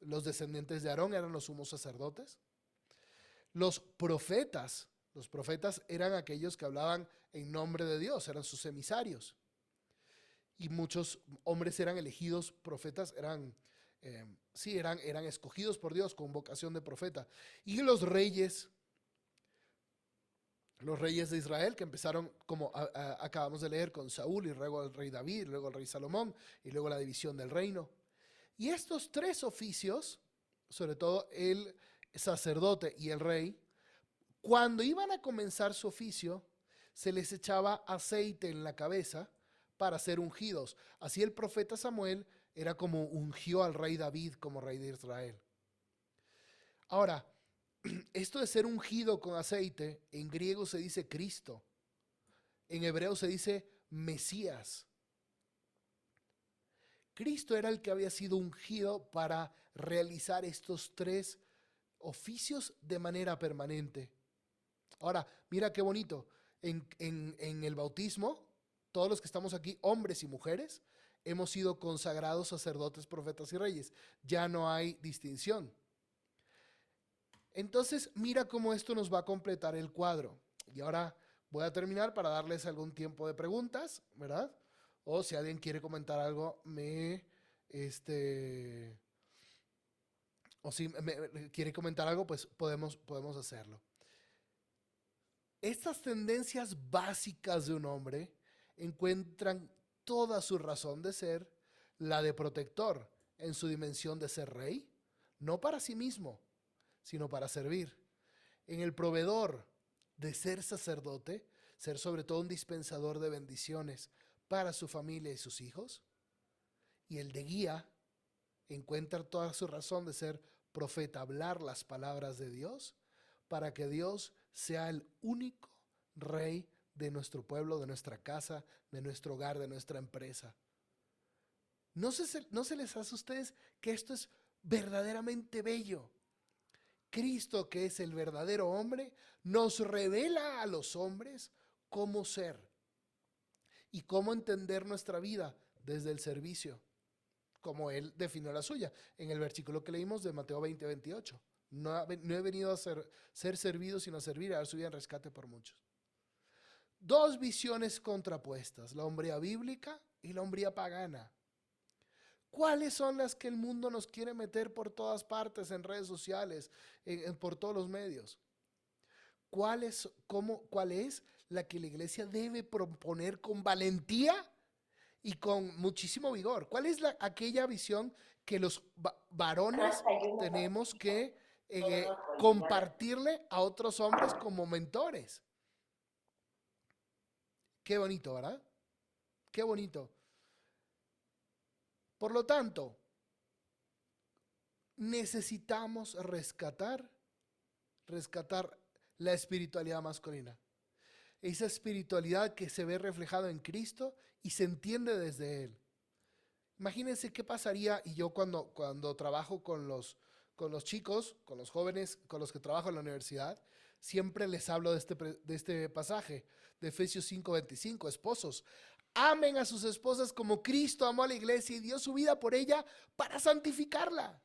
Los descendientes de Aarón eran los sumos sacerdotes. Los profetas eran aquellos que hablaban en nombre de Dios, eran sus emisarios. Y muchos hombres eran elegidos profetas, eran escogidos por Dios con vocación de profeta. Y los reyes de Israel, que empezaron, como acabamos de leer, con Saúl, y luego el rey David, luego el rey Salomón, y luego la división del reino. Y estos 3 oficios, sobre todo el sacerdote y el rey, cuando iban a comenzar su oficio, se les echaba aceite en la cabeza para ser ungidos. Así el profeta Samuel era como ungió al rey David como rey de Israel. Ahora, esto de ser ungido con aceite, en griego se dice Cristo, en hebreo se dice Mesías. Cristo era el que había sido ungido para realizar estos 3 oficios de manera permanente. Ahora, mira qué bonito, en el bautismo, todos los que estamos aquí, hombres y mujeres, hemos sido consagrados sacerdotes, profetas y reyes. Ya no hay distinción. Entonces, mira cómo esto nos va a completar el cuadro. Y ahora voy a terminar para darles algún tiempo de preguntas, ¿verdad? O si alguien quiere comentar algo, quiere comentar algo, pues podemos hacerlo. Estas tendencias básicas de un hombre encuentran toda su razón de ser, la de protector, en su dimensión de ser rey, no para sí mismo, sino para servir. En el proveedor de ser sacerdote, ser sobre todo un dispensador de bendiciones para su familia y sus hijos. Y el de guía encuentra toda su razón de ser profeta, hablar las palabras de Dios para que Dios sea el único rey de nuestro pueblo, de nuestra casa, de nuestro hogar, de nuestra empresa. ¿No se les hace a ustedes que esto es verdaderamente bello? Cristo, que es el verdadero hombre, nos revela a los hombres cómo ser y cómo entender nuestra vida desde el servicio, como Él definió la suya en el versículo que leímos de Mateo 20:28. No he venido a ser servido, sino a servir, a dar su vida en rescate por muchos. 2 visiones contrapuestas, la hombría bíblica y la hombría pagana. ¿Cuáles son las que el mundo nos quiere meter por todas partes, en redes sociales, por todos los medios? ¿Cuál es la que la iglesia debe proponer con valentía y con muchísimo vigor. ¿Cuál es aquella visión que los varones tenemos que compartirle a otros hombres como mentores? Qué bonito, ¿verdad? Qué bonito. Por lo tanto, necesitamos rescatar la espiritualidad masculina. Esa espiritualidad que se ve reflejada en Cristo y se entiende desde Él. Imagínense qué pasaría, y yo cuando trabajo con los chicos, con los jóvenes, con los que trabajo en la universidad, siempre les hablo de este pasaje, de Efesios 5:25. Esposos, amen a sus esposas como Cristo amó a la iglesia y dio su vida por ella para santificarla.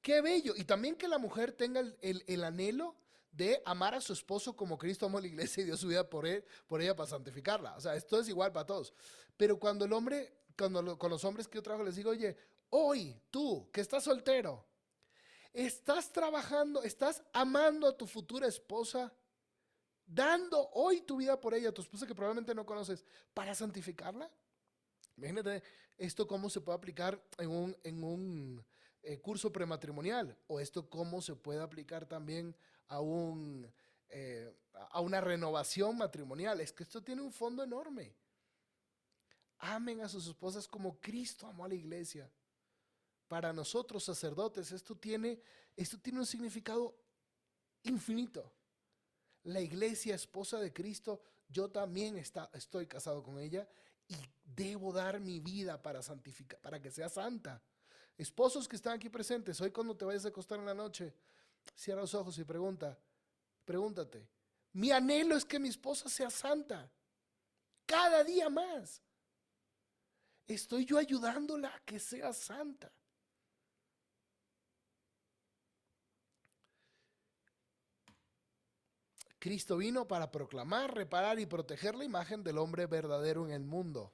Qué bello. Y también que la mujer tenga el anhelo de amar a su esposo como Cristo amó a la iglesia y dio su vida por ella para santificarla. O sea, esto es igual para todos. Pero cuando el hombre, con los hombres que yo trabajo, les digo, oye, hoy tú que estás soltero, estás trabajando, estás amando a tu futura esposa, dando hoy tu vida por ella, a tu esposa que probablemente no conoces, para santificarla. Imagínate esto cómo se puede aplicar en un curso prematrimonial, o esto cómo se puede aplicar también a una renovación matrimonial. Es que esto tiene un fondo enorme. Amen a sus esposas como Cristo amó a la iglesia. Para nosotros sacerdotes esto tiene un significado infinito. La iglesia, esposa de Cristo, yo también estoy casado con ella y debo dar mi vida para santificar, para que sea santa. Esposos que están aquí presentes, hoy cuando te vayas a acostar en la noche, cierra los ojos y pregúntate, mi anhelo es que mi esposa sea santa, cada día más. ¿Estoy yo ayudándola a que sea santa? Cristo vino para proclamar, reparar y proteger la imagen del hombre verdadero en el mundo,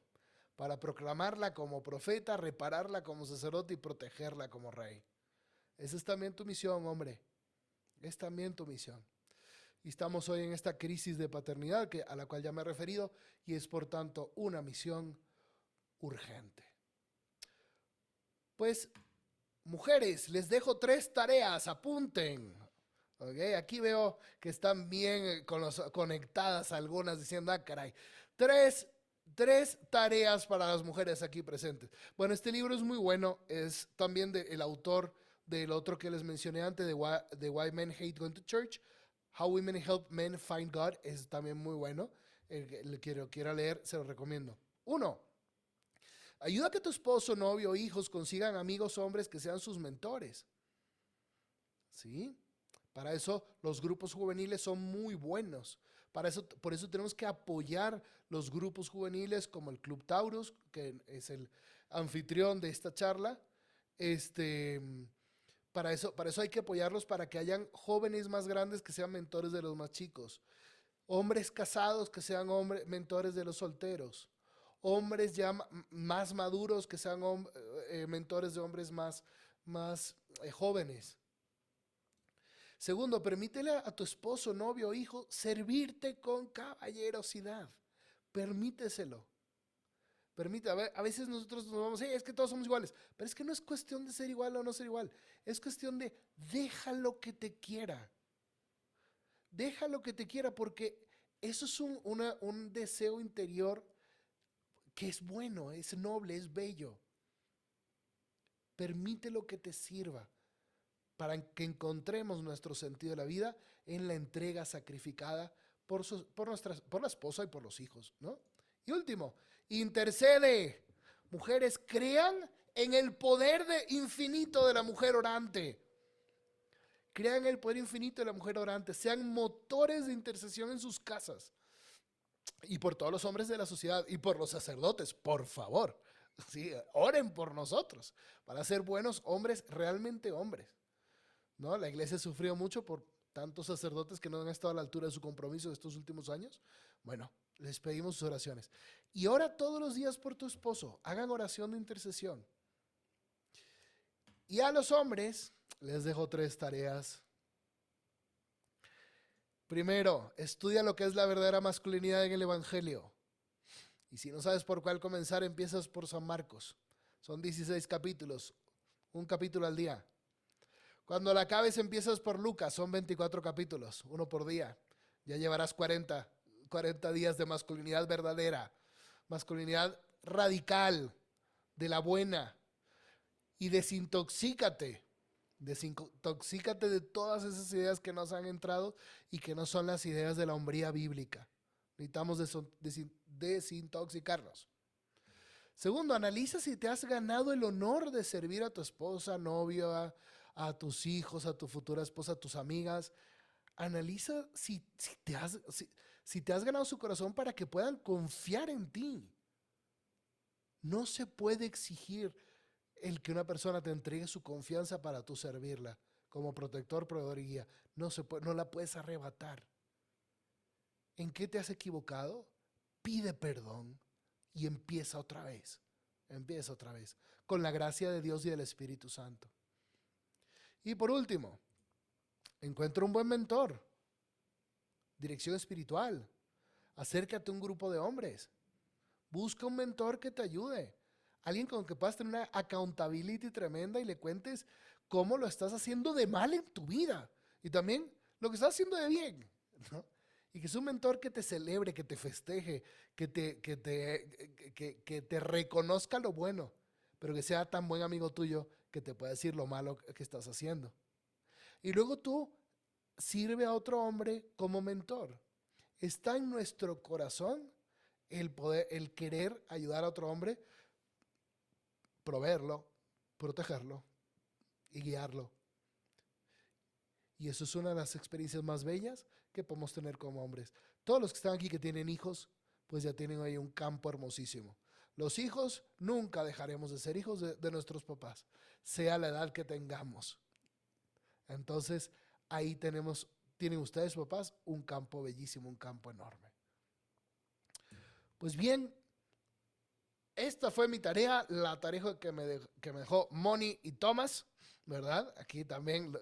para proclamarla como profeta, repararla como sacerdote y protegerla como rey. Esa es también tu misión, hombre. Es también tu misión. Y estamos hoy en esta crisis de paternidad a la cual ya me he referido, y es por tanto una misión urgente. Pues, mujeres, les dejo 3 tareas, apunten. Okay, aquí veo que están bien conectadas algunas diciendo, caray, tres tareas para las mujeres aquí presentes. Bueno, este libro es muy bueno, es también del autor del otro que les mencioné antes, de Why Men Hate Going to Church, How Women Help Men Find God, es también muy bueno. El que lo quiera leer, se lo recomiendo. 1. Ayuda a que tu esposo, novio o hijos consigan amigos hombres que sean sus mentores. ¿Sí? Para eso los grupos juveniles son muy buenos. Por eso tenemos que apoyar los grupos juveniles como el Club Taurus, que es el anfitrión de esta charla. Para eso hay que apoyarlos, para que hayan jóvenes más grandes que sean mentores de los más chicos. Hombres casados que sean mentores de los solteros. Hombres ya más maduros que sean mentores de hombres más jóvenes. Segundo, permítele a tu esposo, novio o hijo servirte con caballerosidad. Permíteselo. A veces nosotros nos vamos, es que todos somos iguales. Pero es que no es cuestión de ser igual o no ser igual. Es cuestión de déjalo que te quiera. Déjalo que te quiera, porque eso es un deseo interior que es bueno, es noble, es bello. Permítelo que te sirva, para que encontremos nuestro sentido de la vida en la entrega sacrificada por la esposa y por los hijos, ¿no? Y último, intercede. Mujeres, crean en el poder infinito de la mujer orante. Crean el poder infinito de la mujer orante. Sean motores de intercesión en sus casas. Y por todos los hombres de la sociedad y por los sacerdotes, por favor. Sí, oren por nosotros para ser buenos hombres, realmente hombres. ¿No? La iglesia sufrió mucho por tantos sacerdotes que no han estado a la altura de su compromiso de estos últimos años. Bueno, les pedimos sus oraciones. Y ora todos los días por tu esposo. Hagan oración de intercesión. Y a los hombres les dejo 3 tareas. Primero, estudia lo que es la verdadera masculinidad en el Evangelio. Y si no sabes por cuál comenzar, empiezas por San Marcos. Son 16 capítulos, un capítulo al día. Cuando la acabes, empiezas por Lucas, son 24 capítulos, uno por día. Ya llevarás 40 días de masculinidad verdadera, masculinidad radical, de la buena. Y desintoxícate de todas esas ideas que nos han entrado y que no son las ideas de la hombría bíblica. Necesitamos desintoxicarnos. Segundo, analiza si te has ganado el honor de servir a tu esposa, novio, a tus hijos, a tu futura esposa, a tus amigas. Analiza si te has ganado su corazón para que puedan confiar en ti. No se puede exigir el que una persona te entregue su confianza para tú servirla como protector, proveedor y guía. No la puedes arrebatar. ¿En qué te has equivocado? Pide perdón y empieza otra vez. Empieza otra vez. Con la gracia de Dios y del Espíritu Santo. Y por último, encuentra un buen mentor. Dirección espiritual. Acércate a un grupo de hombres. Busca un mentor que te ayude. Alguien con que puedas tener una accountability tremenda y le cuentes cómo lo estás haciendo de mal en tu vida. Y también lo que estás haciendo de bien, ¿no? Y que es un mentor que te celebre, que te festeje, que te reconozca lo bueno, pero que sea tan buen amigo tuyo que te pueda decir lo malo que estás haciendo. Y luego tú sirve a otro hombre como mentor. Está en nuestro corazón el querer ayudar a otro hombre, proveerlo, protegerlo y guiarlo. Y eso es una de las experiencias más bellas que podemos tener como hombres. Todos los que están aquí que tienen hijos, pues ya tienen ahí un campo hermosísimo. Los hijos, nunca dejaremos de ser hijos de nuestros papás, sea la edad que tengamos. Entonces, ahí tienen ustedes, papás, un campo bellísimo, un campo enorme. Pues bien, esta fue mi tarea, la tarea que me dejó Moni y Thomas, ¿verdad? Aquí también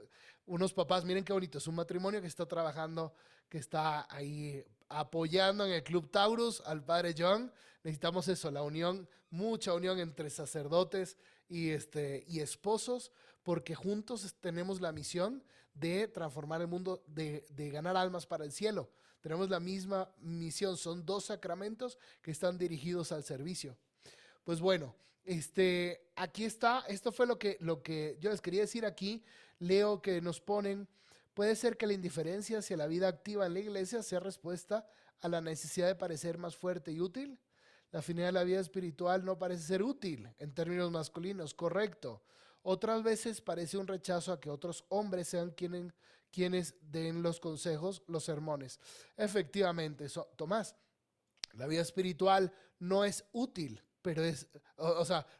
unos papás, miren qué bonito, es un matrimonio que está trabajando, que está ahí apoyando en el Club Taurus al padre John. Necesitamos eso, la unión, mucha unión entre sacerdotes y esposos, porque juntos tenemos la misión de transformar el mundo, de ganar almas para el cielo. Tenemos la misma misión, son 2 sacramentos que están dirigidos al servicio. Pues bueno, aquí está, esto fue lo que yo les quería decir aquí. Leo que nos ponen, puede ser que la indiferencia hacia la vida activa en la iglesia sea respuesta a la necesidad de parecer más fuerte y útil. La finalidad de la vida espiritual no parece ser útil en términos masculinos, correcto. Otras veces parece un rechazo a que otros hombres sean quienes den los consejos, los sermones. Efectivamente, Tomás, la vida espiritual no es útil, pero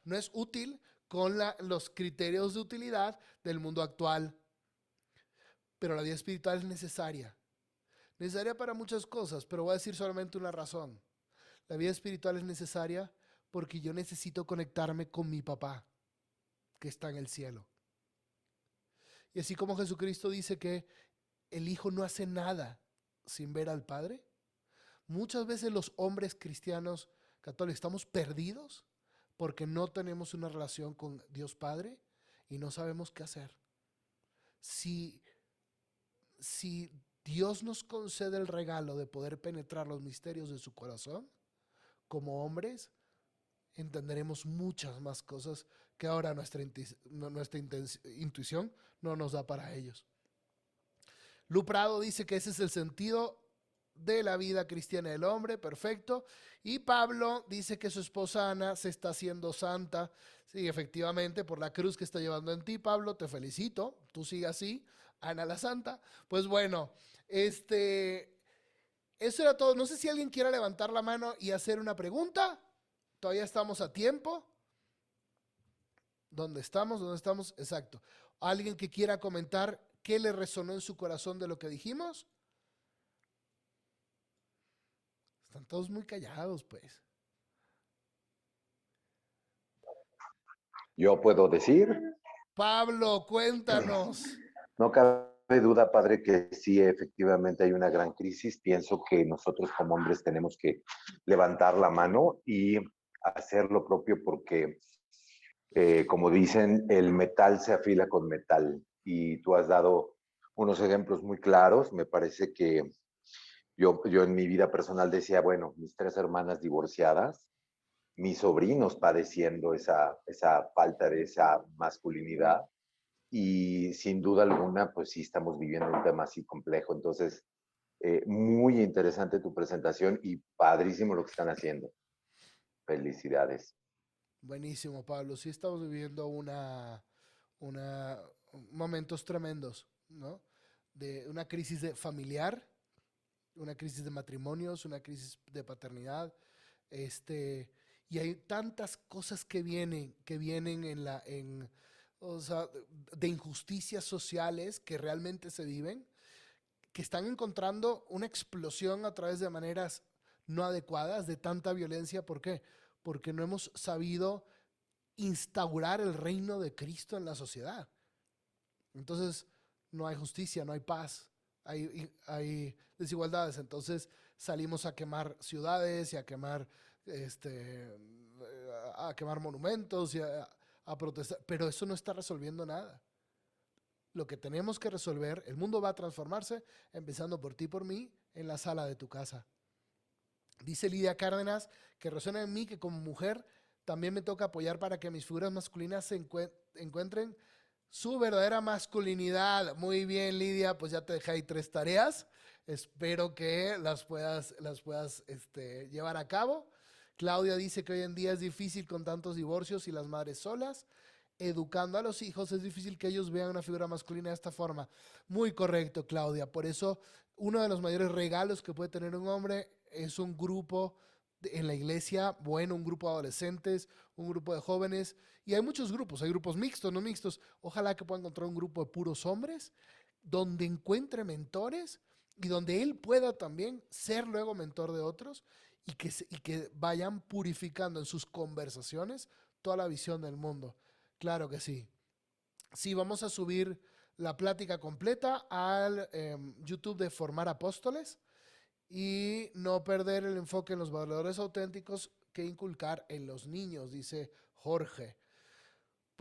no es útil con los criterios de utilidad del mundo actual. Pero la vida espiritual es necesaria. Necesaria para muchas cosas, pero voy a decir solamente una razón. La vida espiritual es necesaria porque yo necesito conectarme con mi papá, que está en el cielo. Y así como Jesucristo dice que el Hijo no hace nada sin ver al Padre, muchas veces los hombres cristianos católicos estamos perdidos porque no tenemos una relación con Dios Padre y no sabemos qué hacer. Si Dios nos concede el regalo de poder penetrar los misterios de su corazón, como hombres, entenderemos muchas más cosas que ahora nuestra intuición no nos da para ellos. Lu Prado dice que ese es el sentido de la vida cristiana del hombre, perfecto. Y Pablo dice que su esposa Ana se está haciendo santa. Sí, efectivamente, por la cruz que está llevando en ti, Pablo, te felicito. Tú sigue así, Ana la santa. Pues bueno, eso era todo. No sé si alguien quiera levantar la mano y hacer una pregunta. Todavía estamos a tiempo. ¿Dónde estamos? ¿Dónde estamos? Exacto. ¿Alguien que quiera comentar qué le resonó en su corazón de lo que dijimos? Están todos muy callados, pues. Yo puedo decir, Pablo, cuéntanos. no cabe duda, padre, que sí, efectivamente hay una gran crisis. Pienso que nosotros como hombres tenemos que levantar la mano y hacer lo propio porque, como dicen, el metal se afila con metal. Y tú has dado unos ejemplos muy claros. Me parece que yo en mi vida personal decía, bueno, mis 3 hermanas divorciadas, mis sobrinos padeciendo esa falta de esa masculinidad y sin duda alguna, pues sí estamos viviendo un tema así complejo. Entonces, muy interesante tu presentación y padrísimo lo que están haciendo. Felicidades. Buenísimo, Pablo. Sí estamos viviendo una momentos tremendos, ¿no? De una crisis familiar, una crisis de matrimonios, una crisis de paternidad, este, y hay tantas cosas que vienen o sea, de injusticias sociales que realmente se viven, que están encontrando una explosión a través de maneras no adecuadas, de tanta violencia. ¿Por qué? Porque no hemos sabido instaurar el reino de Cristo en la sociedad. Entonces, no hay justicia, no hay paz, hay desigualdades. Entonces, salimos a quemar ciudades y a quemar monumentos a protestar, pero eso no está resolviendo nada. Lo que tenemos que resolver, el mundo va a transformarse, empezando por ti y por mí, en la sala de tu casa. Dice Lidia Cárdenas que resuena en mí que como mujer también me toca apoyar para que mis figuras masculinas encuentren su verdadera masculinidad. Muy bien, Lidia, pues ya te dejé ahí 3 tareas. Espero que las puedas llevar a cabo. Claudia dice que hoy en día es difícil con tantos divorcios y las madres solas. Educando a los hijos es difícil que ellos vean una figura masculina de esta forma. Muy correcto, Claudia. Por eso, uno de los mayores regalos que puede tener un hombre es un grupo en la iglesia, bueno, un grupo de adolescentes, un grupo de jóvenes, y hay muchos grupos, hay grupos mixtos, no mixtos. Ojalá que pueda encontrar un grupo de puros hombres donde encuentre mentores y donde él pueda también ser luego mentor de otros y que vayan purificando en sus conversaciones toda la visión del mundo. Claro que sí. Sí, vamos a subir la plática completa al YouTube de Formar Apóstoles y no perder el enfoque en los valores auténticos que inculcar en los niños, dice Jorge.